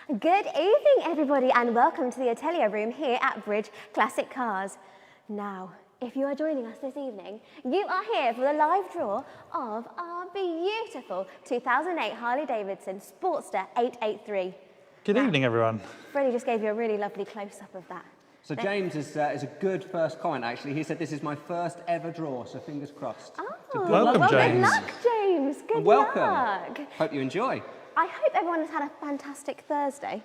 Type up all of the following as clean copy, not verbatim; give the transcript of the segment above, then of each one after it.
Good evening, everybody, and welcome to the Atelier Room here at Bridge Classic Cars. Now, if you are joining us this evening, you are here for the live draw of our beautiful 2008 Harley-Davidson Sportster 883. Good evening, everyone. Freddie just gave you a really lovely close-up of that. So James is a good first comment, actually. He said, this is my first ever draw, so fingers crossed. Oh, welcome, James. Good luck, James. Good welcome. luck. Hope you enjoy. I hope everyone has had a fantastic Thursday.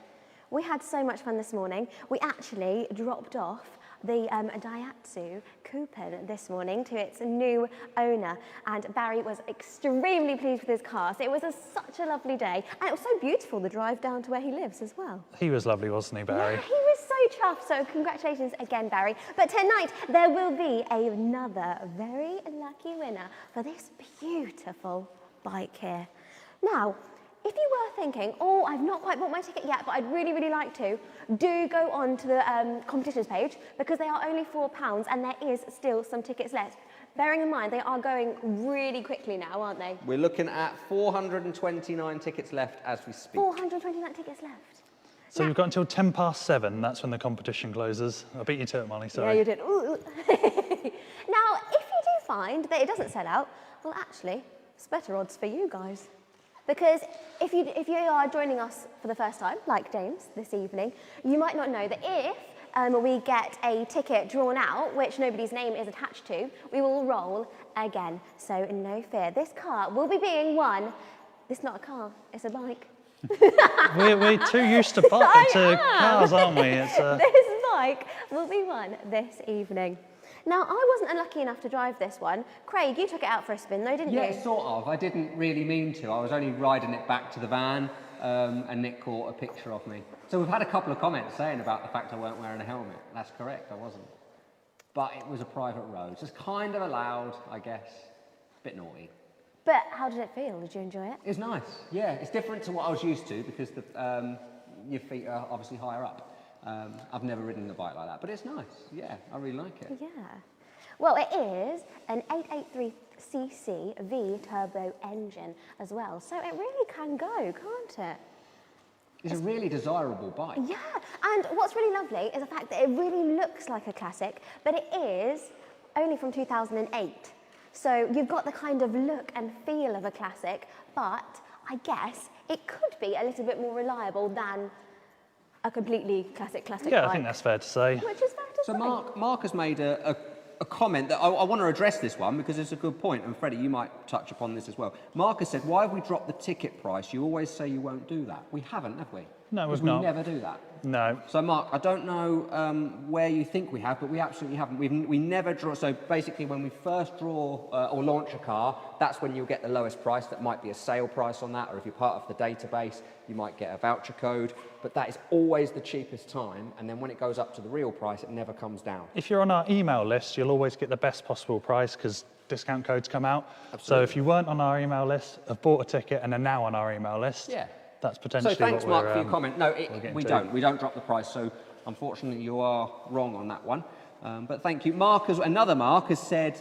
We had so much fun this morning. We actually dropped off the Daihatsu coupon this morning to its new owner, and Barry was extremely pleased with his car. So it was such a lovely day, and it was so beautiful, the drive down to where he lives as well. He was lovely, wasn't he, Barry? Yeah, he was so chuffed, so congratulations again, Barry. But tonight, there will be another very lucky winner for this beautiful bike here. Now, if you were thinking, oh, I've not quite bought my ticket yet, but I'd really, really like to, do go on to the competitions page, because they are only £4 and there is still some tickets left. Bearing in mind, they are going really quickly now, aren't they? We're looking at 429 tickets left as we speak. 429 tickets left. So you've got until 7:10, that's when the competition closes. I beat you to it, Molly, sorry. Yeah, you did. Ooh. Now, if you do find that it doesn't sell out, well, actually, it's better odds for you guys. Because if you are joining us for the first time, like James this evening, you might not know that if we get a ticket drawn out, which nobody's name is attached to, we will roll again. So no fear. This car will be being won. This is not a car, it's a bike. we're too used to cars, aren't we? This bike will be won this evening. Now, I wasn't unlucky enough to drive this one. Craig, you took it out for a spin though, didn't you? Yeah, sort of. I didn't really mean to. I was only riding it back to the van, and Nick caught a picture of me. So we've had a couple of comments saying about the fact I weren't wearing a helmet. That's correct, I wasn't. But it was a private road, just kind of allowed, I guess. Bit naughty. But how did it feel? Did you enjoy it? It was nice, yeah. It's different to what I was used to, because your feet are obviously higher up. I've never ridden a bike like that, but it's nice. Yeah, I really like it. Yeah. Well, it is an 883cc V-turbo engine as well, so it really can go, can't it? It's a really desirable bike. Yeah, and what's really lovely is the fact that it really looks like a classic, but it is only from 2008. So you've got the kind of look and feel of a classic, but I guess it could be a little bit more reliable than a completely classic yeah, bike. I think that's fair to say. Which is fair to say. So Mark has made a comment that I want to address this one, because it's a good point, and Freddie, you might touch upon this as well. Mark has said, why have we dropped the ticket price? You always say you won't do that. We haven't, have we? No, we've we not. never do that. No. So Mark, I don't know where you think we have, but we absolutely haven't. We never draw. So basically, when we first draw or launch a car, that's when you'll get the lowest price. That might be a sale price on that, or if you're part of the database, you might get a voucher code. But that is always the cheapest time, and then when it goes up to the real price, it never comes down. If you're on our email list, you'll always get the best possible price because discount codes come out. Absolutely. So if you weren't on our email list, have bought a ticket and are now on our email list, Yeah. that's potentially So thanks, what Mark, for your comment. No, we don't. We don't drop the price. So unfortunately, you are wrong on that one. But thank you. Another Mark has said,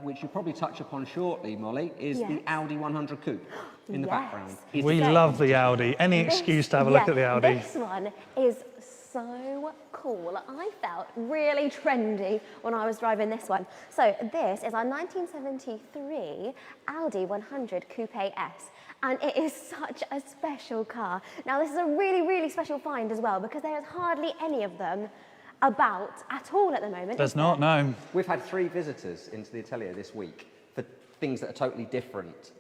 which you'll probably touch upon shortly, Molly, is the Audi 100 Coupe in the background. We love the Audi. Any excuse to have a look at the Audi. This one is so cool. I felt really trendy when I was driving this one. So this is our 1973 Audi 100 Coupe S. And it is such a special car. Now, this is a really, really special find as well, because there is hardly any of them about at all at the moment. There's not, no. We've had 3 visitors into the atelier this week for things that are totally different,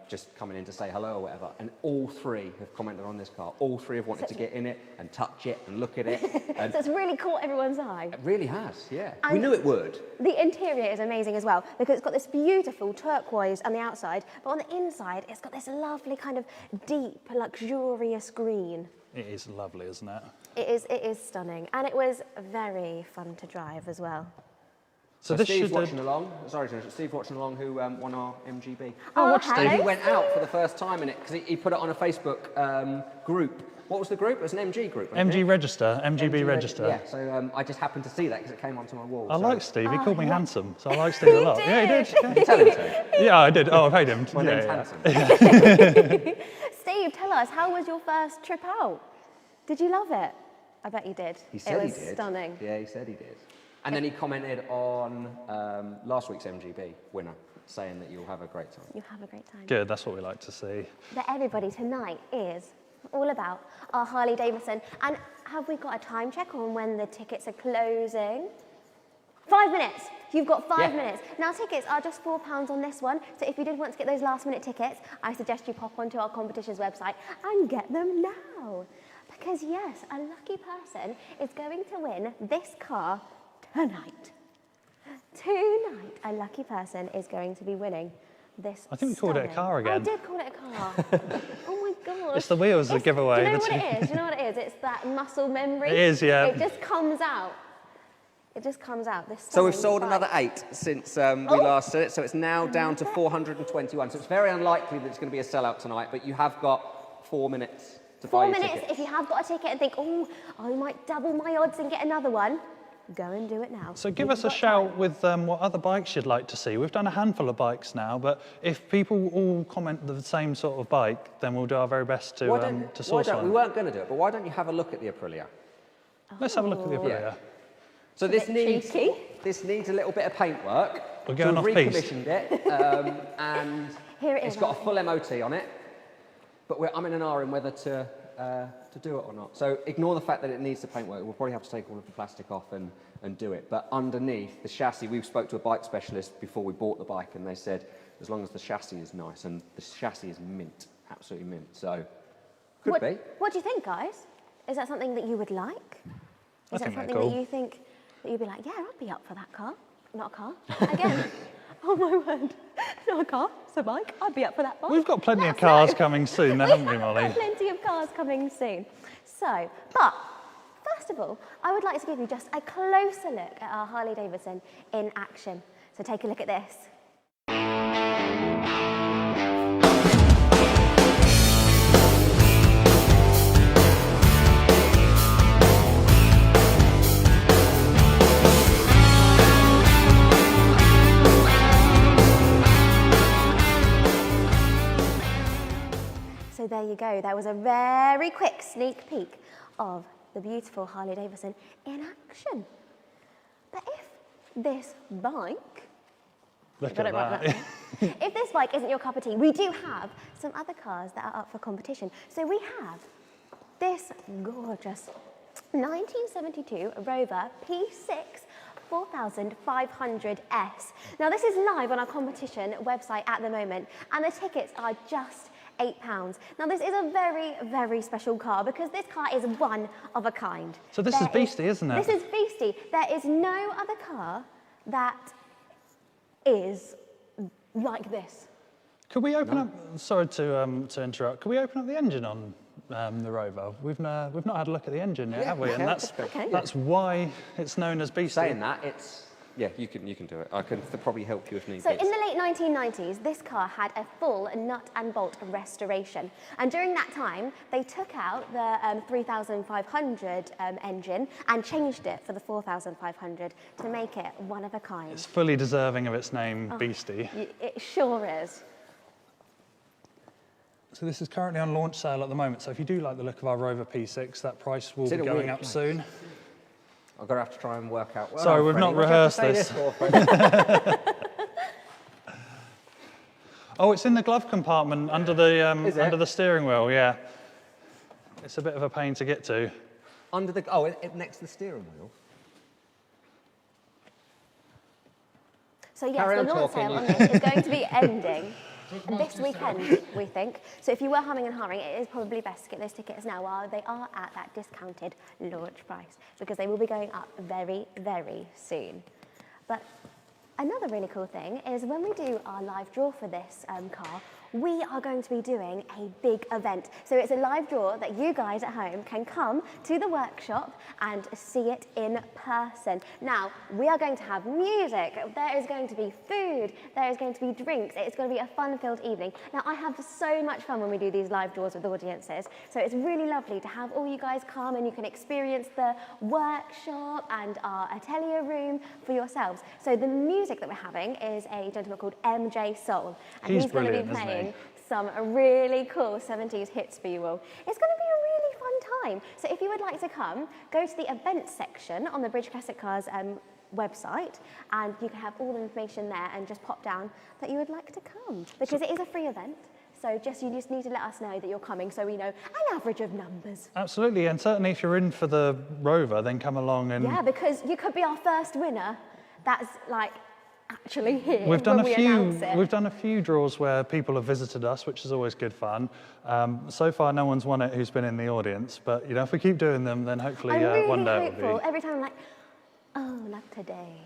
just coming in to say hello or whatever, and all 3 have commented on this car. All 3 have wanted to get in it and touch it and look at it. And So it's really caught everyone's eye. it really has, yeah. And we knew it would. The interior is amazing as well, because it's got this beautiful turquoise on the outside, but on the inside, it's got this lovely kind of deep, luxurious green. It is lovely, isn't it? It is stunning, and it was very fun to drive as well. So this Steve's should watching along. Sorry, Steve watching along, who won our MGB. Oh, watch hello, Steve. He went out for the first time in it because he put it on a Facebook group. What was the group? It was an MG group. wasn't it? MG Register, MGB Register. Yeah, so I just happened to see that because it came onto my wall. I so. like Steve. He called me handsome, so I like Steve a lot. He Yeah, he did. did. Did you tell him to? Yeah, I did. Oh, I paid him. My Yeah, name's yeah. Handsome. Steve, tell us, how was your first trip out? Did you love it? I bet you did. He said it was he did. Stunning. Yeah, he said he did. And then he commented on last week's MGB winner, saying that you'll have a great time. You have a great time. Good, that's what we like to see. But everybody, tonight is all about our Harley-Davidson. And have we got a time check on when the tickets are closing? 5 minutes. You've got 5 minutes. Now, tickets are just £4 on this one. So if you did want to get those last-minute tickets, I suggest you pop onto our competition's website and get them now. Because, yes, a lucky person is going to win this car tonight. Tonight, a lucky person is going to be winning this. I think we called it a car again. I did call it a car. Oh my gosh. It's the wheels that give away. Do you know what it is? Do you know what it is? It's that muscle memory. It is, yeah. It just comes out. It just comes out. This So we've stunning sold bike. another 8 since we last said it, so it's now down to 421. So it's very unlikely that it's going to be a sellout tonight, but you have got 4 minutes to buy 4 your minutes. tickets. If you have got a ticket and think, oh, I might double my odds and get another one, go and do it now. So give You've us a got shout time. with what other bikes you'd like to see. We've done a handful of bikes now, but if people all comment the same sort of bike, then we'll do our very best to source we one. weren't going to do it, but why don't you have a look at the Aprilia? Let's have a look at the Aprilia. So It's a bit cheeky. this needs a little bit of paintwork. We're going so off we've piste. recommissioned it, and Here it it's is, got a Anthony. full MOT on it. But I'm in an R in whether to do it or not. So ignore the fact that it needs the paintwork. We'll probably have to take all of the plastic off and do it. But underneath the chassis, we spoke to a bike specialist before we bought the bike, and they said as long as the chassis is nice, and the chassis is mint, absolutely mint. So could be. What do you think, guys? Is that something that you would like? I Is that think they're something cool. that you think that you'd be like, yeah, I'd be up for that car? Not a car. Again. Oh my word. Not a car, it's a bike. I'd be up for that bike. We've got plenty Let of us cars know. coming soon, haven't we, Molly? Got plenty of cars coming soon. So, but first of all, I would like to give you just a closer look at our Harley-Davidson in action. So take a look at this. So there you go. That was a very quick sneak peek of the beautiful Harley-Davidson in action. But if this bike, Look got at it right that. if this bike isn't your cup of tea, we do have some other cars that are up for competition. So we have this gorgeous 1972 Rover P6 4500S. Now this is live on our competition website at the moment, and the tickets are just £8. Now this is a very, very special car because this car is one of a kind. So this is beastie, isn't it? This is beastie. There is no other car that is like this. Could we open up? Sorry to interrupt. Could we open up the engine on the Rover? We've not had a look at the engine yet, have we? And that's why it's known as beastie. Saying that, it's you can do it. I can probably help you if need So be. in the late 1990s, this car had a full nut and bolt restoration. And during that time, they took out the 3500 engine and changed it for the 4500 to make it one of a kind. It's fully deserving of its name, beastie. It sure is. So this is currently on launch sale at the moment. So if you do like the look of our Rover P6, that price will It's be in a going weird up place. soon. I'm going to have to try and work out. Well, Sorry, we've Freddie, not what do you have to rehearsed say this. for, Freddie? Oh, it's in the glove compartment under the Is it? under the steering wheel. Yeah, it's a bit of a pain to get to. Under the next to the steering wheel. So yes, Carry the on launch talking, sale on you- this is going to be ending this weekend, we think. So if you were humming and hawing, it is probably best to get those tickets now while they are at that discounted launch price, because they will be going up very, very soon. But another really cool thing is when we do our live draw for this car, we are going to be doing a big event. So it's a live draw that you guys at home can come to the workshop and see it in person. Now, we are going to have music, there is going to be food, there is going to be drinks, it's going to be a fun-filled evening. Now, I have so much fun when we do these live draws with audiences, so it's really lovely to have all you guys come and you can experience the workshop and our atelier room for yourselves. So the music that we're having is a gentleman called MJ Soul, and He's he's going to be brilliant, isn't he? playing some really cool 70s hits for you all. It's going to be a really fun time. So if you would like to come, go to the events section on the Bridge Classic Cars website, and you can have all the information there, and just pop down that you would like to come, because it is a free event. So you just need to let us know that you're coming, so we know an average of numbers. Absolutely, and certainly if you're in for the Rover, then come along and... Yeah, because you could be our first winner that's like actually here We've done announce it. We've done a few draws where people have visited us, which is always good fun. So far, no one's won it who's been in the audience, but you know, if we keep doing them, then hopefully I'm really one day hopeful. it'll be... Every time I'm like, oh, not today.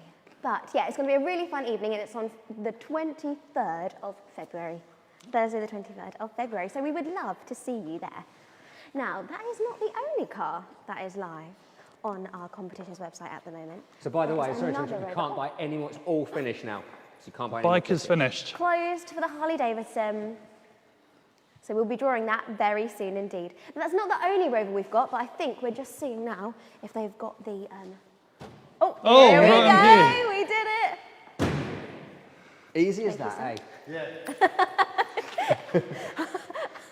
But yeah, it's going to be a really fun evening, and it's on the 23rd of February. Thursday the 23rd of February. So we would love to see you there. Now, that is not the only car that is live on our competitions website at the moment. So by the way, There's sorry to another interrupt, you Rover. can't buy any more, it's all finished now. So you can't buy any Bike more is tickets. finished. Closed for the Harley-Davidson. So we'll be drawing that very soon indeed. But that's not the only Rover we've got, but I think we're just seeing now if they've got the... Oh, here we right go! here. We did it! Easy as that, eh?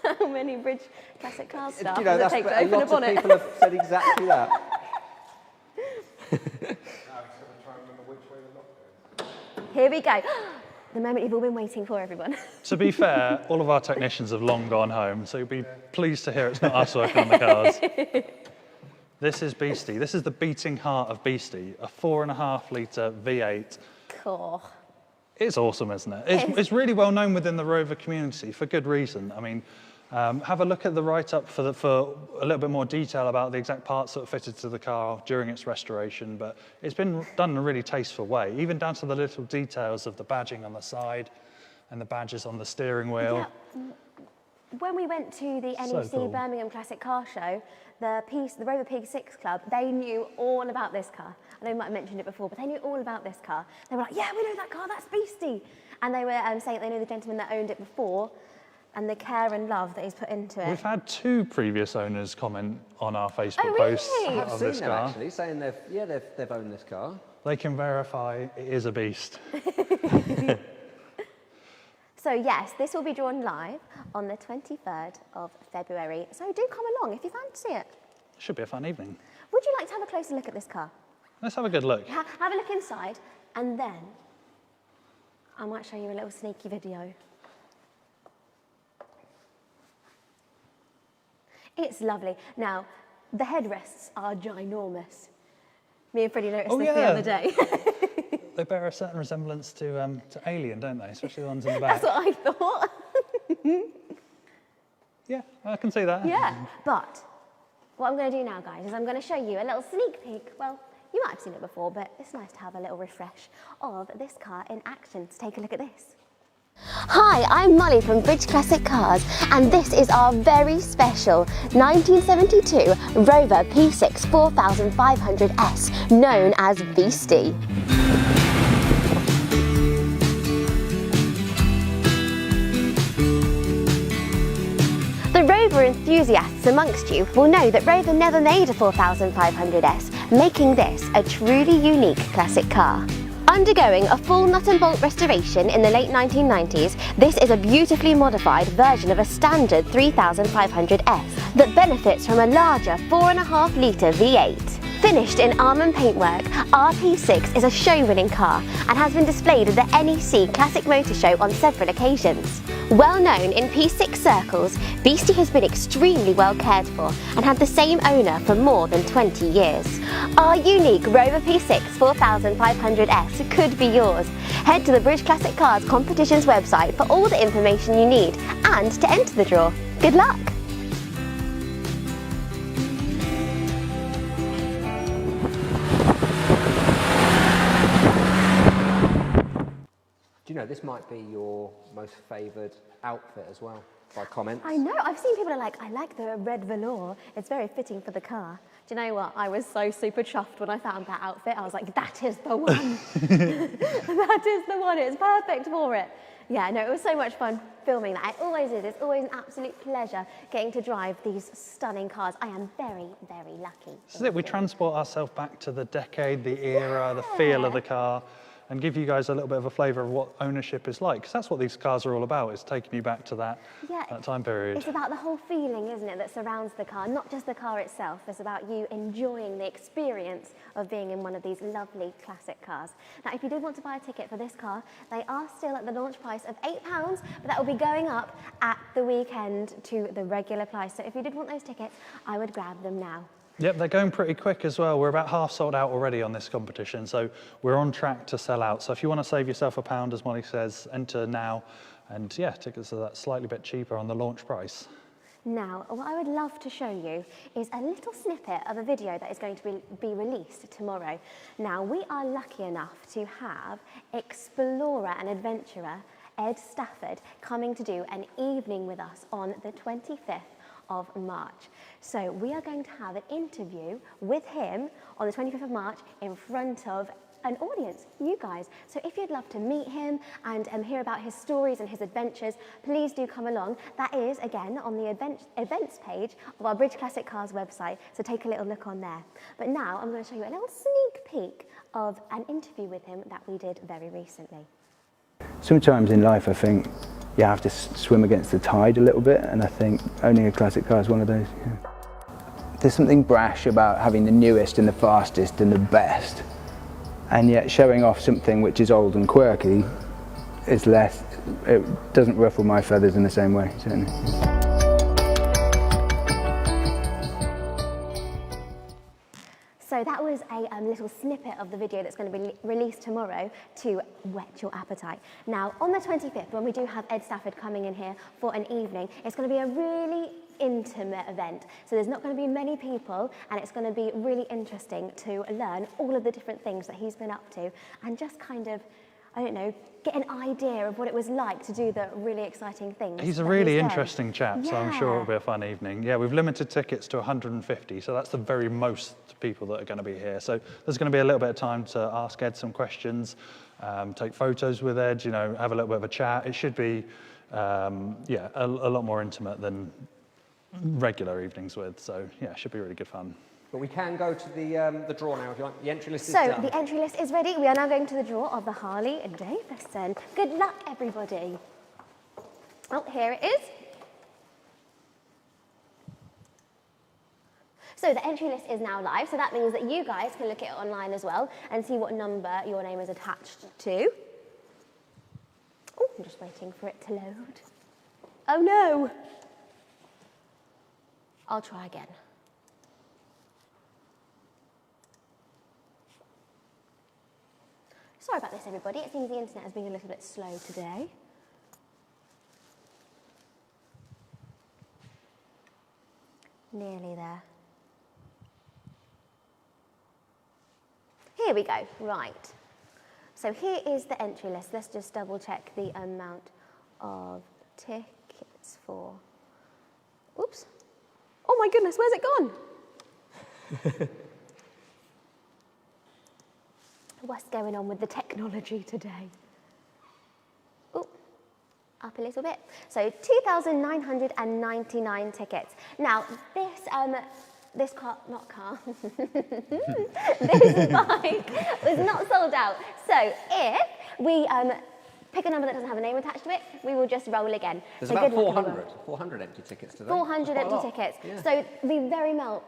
How many Bridge Classic Car staff You know, does that's it take to a open a lot of bonnet? people have said exactly that. Here we go. The moment you've all been waiting for, everyone. To be fair, all of our technicians have long gone home, so you'll be pleased to hear it's not us working on the cars. This is Beastie. This is the beating heart of Beastie, a 4.5 litre V8. Cool. It's awesome, isn't it? It's really well known within the Rover community for good reason. I mean, have a look at the write-up for a little bit more detail about the exact parts that were fitted to the car during its restoration, but it's been done in a really tasteful way, even down to the little details of the badging on the side and the badges on the steering wheel. Yeah. When we went to the So NEC cool. Birmingham Classic Car Show, the Rover P6 Club, they knew all about this car. I know you might have mentioned it before, but they knew all about this car. They were like, yeah, we know that car, that's Beastie. And they were saying they knew the gentleman that owned it before, and the care and love that he's put into it. We've had 2 previous owners comment on our Facebook Oh, really? posts I I've of seen this them car. actually, saying they've owned this car. They can verify it is a beast. So yes, this will be drawn live on the 23rd of February. So do come along if you fancy it. Should be a fun evening. Would you like to have a closer look at this car? Let's have a good look. Have a look inside, and then I might show you a little sneaky video. It's lovely. Now, the headrests are ginormous. Me and Freddie noticed this the yeah. other day. They bear a certain resemblance to Alien, don't they? Especially the ones in the back. That's what I thought. Yeah, I can see that. Yeah, but what I'm going to do now, guys, is I'm going to show you a little sneak peek. Well, you might have seen it before, but it's nice to have a little refresh of this car in action. So take a look at this. Hi, I'm Molly from Bridge Classic Cars, and this is our very special 1972 Rover P6 4500S, known as Beastie. The Rover enthusiasts amongst you will know that Rover never made a 4500S, making this a truly unique classic car. Undergoing a full nut and bolt restoration in the late 1990s, this is a beautifully modified version of a standard 3500S that benefits from a larger 4.5 litre V8. Finished in almond paintwork, RP6 is a show-winning car and has been displayed at the NEC Classic Motor Show on several occasions. Well known in P6 circles, Beastie has been extremely well cared for and had the same owner for more than 20 years. Our unique Rover P6 4500S could be yours. Head to the Bridge Classic Cars competitions website for all the information you need and to enter the draw. Good luck! Do you know, this might be your most favoured outfit as well, by comments. I know, I've seen people are like, I like the red velour, it's very fitting for the car. Do you know what, I was so super chuffed when I found that outfit. I was like, that is the one. That is the one, it's perfect for it. Yeah, no, it was so much fun filming that. It always is, it's always an absolute pleasure getting to drive these stunning cars. I am very, very lucky. This is it, we transport ourselves back to the decade, the era, the feel of the car. and give you guys a little bit of a flavour of what ownership is like, because that's what these cars are all about, is taking you back to that, that time period. It's about the whole feeling, isn't it, that surrounds the car, not just the car itself. It's about you enjoying the experience of being in one of these lovely classic cars. Now, if you did want to buy a ticket for this car, they are still at the launch price of £8, but that will be going up at the weekend to the regular price. So if you did want those tickets, I would grab them now. Yep, they're going pretty quick as well. We're about half sold out already on this competition, so we're on track to sell out. So if you want to save yourself £1, as Molly says, enter now. And yeah, tickets are that slightly bit cheaper on the launch price. Now, what I would love to show you is a little snippet of a video that is going to be released tomorrow. Now, we are lucky enough to have explorer and adventurer Ed Stafford coming to do an evening with us on the 25th of March. So we are going to have an interview with him on the 25th of March in front of an audience, you guys. So if you'd love to meet him and hear about his stories and his adventures, please do come along. That is, again, on the events page of our Bridge Classic Cars website, so take a little look on there. But now I'm going to show you a little sneak peek of an interview with him that we did very recently. Sometimes in life I think you have to swim against the tide a little bit, and I think owning a classic car is one of those. Yeah. There's something brash about having the newest and the fastest and the best, and yet showing off something which is old and quirky is less, it doesn't ruffle my feathers in the same way, certainly. So that was a little snippet of the video that's going to be released tomorrow to whet your appetite. Now, on the 25th, when we do have Ed Stafford coming in here for an evening, it's going to be a really intimate event. So there's not going to be many people, and it's going to be really interesting to learn all of the different things that he's been up to and just kind of, I don't know, get an idea of what it was like to do the really exciting things. He's a really interesting chap, so I'm sure it'll be a fun evening. Yeah, we've limited tickets to 150, so that's the very most people that are going to be here. So there's going to be a little bit of time to ask Ed some questions, take photos with Ed, you know, have a little bit of a chat. It should be, yeah, a lot more intimate than regular evenings with. So yeah, it should be really good fun. But we can go to the draw now if you like. The entry list is done. done. So the entry list is ready. We are now going to the draw of the Harley-Davidson. Good luck, everybody. Oh, here it is. So the entry list is now live, so that means that you guys can look at it online as well and see what number your name is attached to. Oh, I'm just waiting for it to load. Oh no! I'll try again. Sorry about this, everybody. It seems the internet has been a little bit slow today. Nearly there. Here we go. Right. So here is the entry list. Let's just double check the amount of tickets for... Oops. Oh my goodness, where's it gone? What's going on with the technology today? Oh, up a little bit. So 2,999 tickets. Now, this car, not car, this bike was not sold out. So if we pick a number that doesn't have a name attached to it, we will just roll again. There's so about 400 empty tickets today. 400 empty tickets. Yeah. So we very well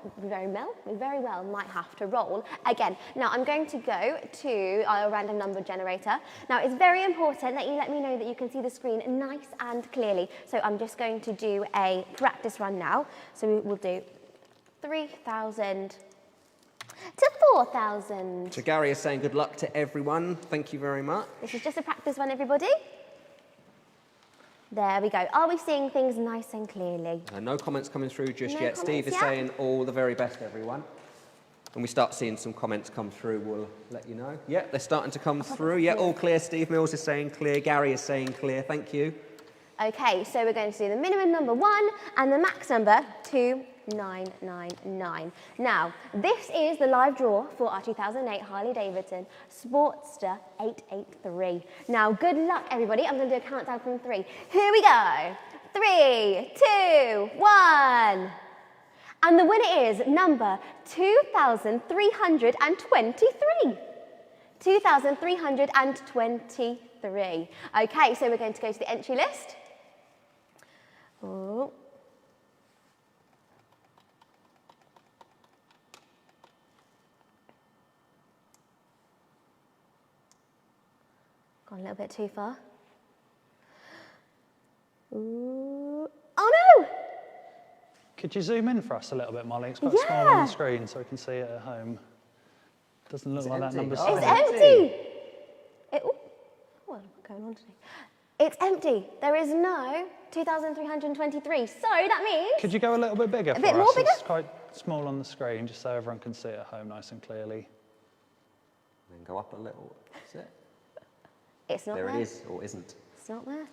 might have to roll again. Now I'm going to go to our random number generator. Now it's very important that you let me know that you can see the screen nice and clearly. So I'm just going to do a practice run now. So we will do 3,000 to 4,000. So Gary is saying good luck to everyone. Thank you very much. This is just a practice run, everybody. There we go. Are we seeing things nice and clearly? No comments coming through just yet. Steve is saying all the very best, everyone. When we start seeing some comments come through, we'll let you know. Yeah, they're starting to come through. Yeah, all clear. Steve Mills is saying clear. Gary is saying clear. Thank you. Okay, so we're going to do the minimum number 1 and the max number 2,999. Now, this is the live draw for our 2008 Harley-Davidson Sportster 883. Now, good luck, everybody. I'm going to do a countdown from 3. Here we go. 3, 2, 1. And the winner is number 2,323. 2,323. Okay, so we're going to go to the entry list. Oh. Gone a little bit too far. Ooh. Oh no! Could you zoom in for us a little bit, Molly? It's quite small on the screen so we can see it at home. Doesn't look like that number's Oh, It's saved. empty! What's going on today? It's empty. There is no 2,323. So that means... Could you go a little bit bigger A for bit us? more bigger? It's quite small on the screen, just so everyone can see it at home nice and clearly. Then go up a little. That's it. It's not There there. it is, or isn't. It's not there.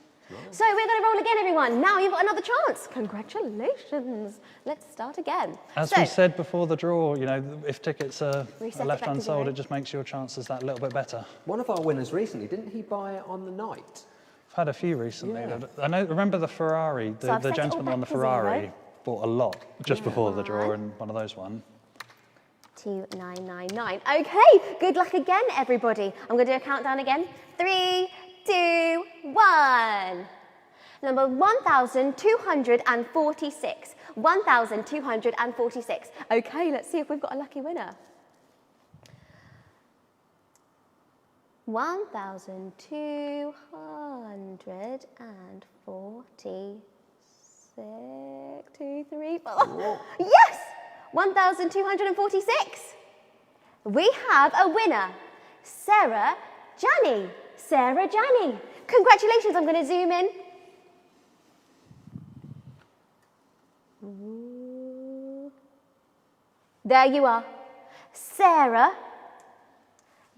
So we're going to roll again, everyone. Now you've got another chance. Congratulations. Let's start again. As we said before the draw, you know, if tickets are Reset it left back to unsold, zero. it just makes your chances that little bit better. One of our winners recently, didn't he buy it on the night? I've had a few recently. Yeah. Remember the Ferrari, So I've the set it all gentleman on the back to zero. Ferrari bought a lot just before the draw, and one of those won. 2,999. Okay, good luck again, everybody. I'm going to do a countdown again. 3, 2, 1. Number 1,246. 1,246. Okay, let's see if we've got a lucky winner. 1,246. 2, 3, 4. Yes! 1,246. We have a winner, Sarah Janney. Sarah Janney. Congratulations, I'm going to zoom in. There you are. Sarah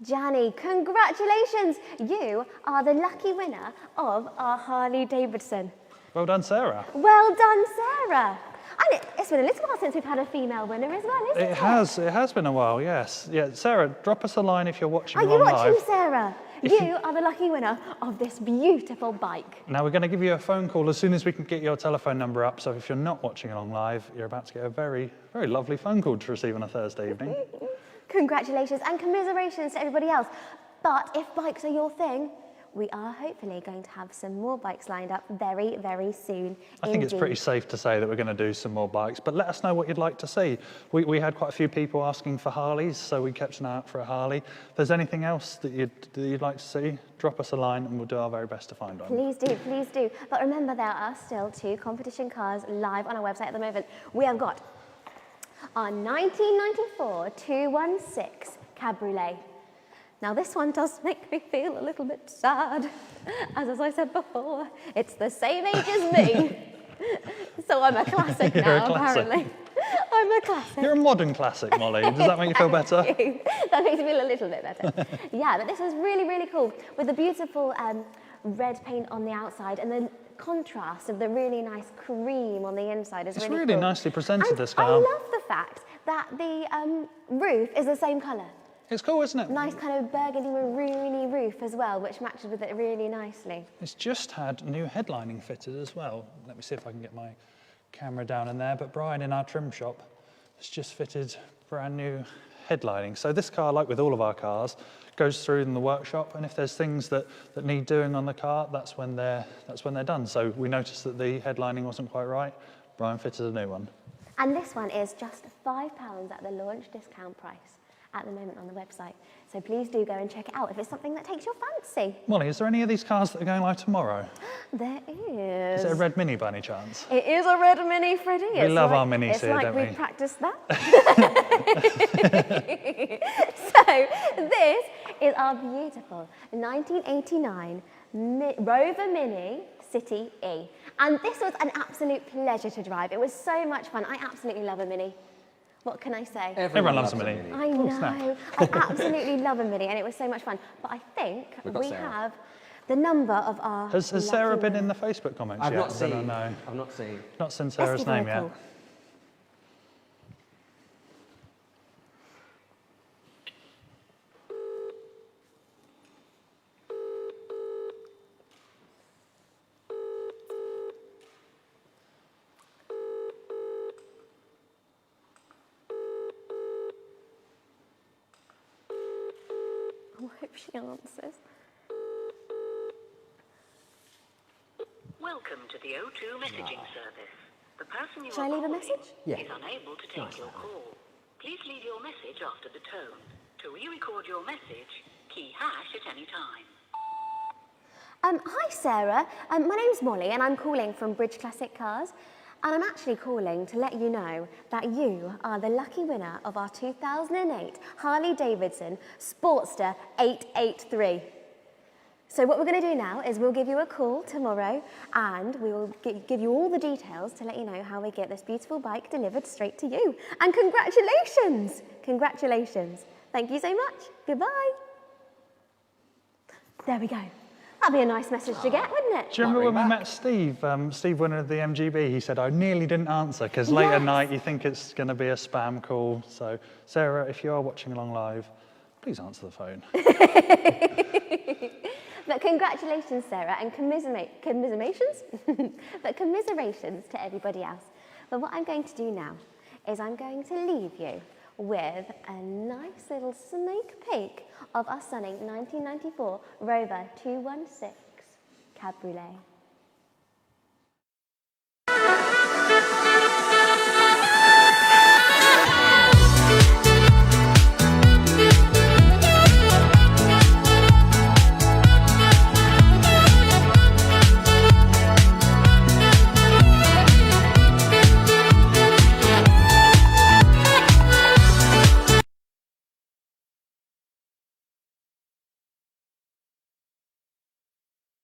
Janney, congratulations. You are the lucky winner of our Harley-Davidson. Well done, Sarah. Well done, Sarah. And it's been a little while since we've had a female winner as well, isn't it? It has been a while, yes. Yeah, Sarah, drop us a line if you're watching Are you along watching, live. Sarah? You are the lucky winner of this beautiful bike. Now we're going to give you a phone call as soon as we can get your telephone number up. So if you're not watching along live, you're about to get a very, very lovely phone call to receive on a Thursday evening. Congratulations and commiserations to everybody else. But if bikes are your thing, we are hopefully going to have some more bikes lined up very, very soon. I think it's pretty indeed. safe to say that we're going to do some more bikes, but let us know what you'd like to see. We had quite a few people asking for Harleys, so we kept an eye out for a Harley. If there's anything else that you'd like to see, drop us a line and we'll do our very best to find one. Please do, please do. But remember, there are still 2 competition cars live on our website at the moment. We have got our 1994 216 Cabriolet. Now this one does make me feel a little bit sad. As I said before, it's the same age as me. So I'm a classic You're a now, classic. apparently. I'm a classic. You're a modern classic, Molly. Does that make you feel better? That makes me feel a little bit better. Yeah, but this was really, really cool with the beautiful red paint on the outside and the contrast of the really nice cream on the inside is It's really really cool. nicely presented, And this I car. love the fact that the roof is the same colour. It's cool, isn't it? Nice kind of burgundy maroony roof as well, which matches with it really nicely. It's just had new headlining fitted as well. Let me see if I can get my camera down in there. But Brian in our trim shop has just fitted brand new headlining. So this car, like with all of our cars, goes through in the workshop, and if there's things that need doing on the car, that's when they're done. So we noticed that the headlining wasn't quite right. Brian fitted a new one. And this one is just £5 at the launch discount price at the moment on the website. So please do go and check it out if it's something that takes your fancy. Molly, is there any of these cars that are going live tomorrow? There is. Is it a red Mini by any chance? It is a red Mini, Freddie. We love our Minis it's here, like don't we we? practiced that. So this is our beautiful 1989 Rover Mini City E. And this was an absolute pleasure to drive. It was so much fun. I absolutely love a Mini. What can I say? Everyone loves a Mini. I know. I absolutely love a Mini, and it was so much fun. But I think We've got we Sarah. have the number of our. Has Sarah lucky been in winners. the Facebook comments I've yet? not seen. I don't know. I've not seen. Not seen Let's Sarah's give her a name yet. call. Oh, hopefully She answers. Welcome to the O2 messaging service. The person you Shall I are leave a calling message? Yeah. is unable to take your call. Please leave your message after the tone. To re-record your message, key hash at any time. Hi Sarah, my name's Molly and I'm calling from Bridge Classic Cars, and I'm actually calling to let you know that you are the lucky winner of our 2008 Harley-Davidson Sportster 883. So what we're going to do now is we'll give you a call tomorrow and we will give you all the details to let you know how we get this beautiful bike delivered straight to you. And congratulations! Congratulations. Thank you so much. Goodbye. There we go. That'd be a nice message to get, wouldn't it? Do you remember when we ring met Steve, Steve winner of the MGB? He said, I nearly didn't answer because late at Yes. night you think it's going to be a spam call. So, Sarah, if you are watching along live, please answer the phone. But congratulations, Sarah, and commiserations? But commiserations to everybody else. But what I'm going to do now is I'm going to leave you with a nice little sneak peek of our stunning 1994 Rover 216 Cabriolet.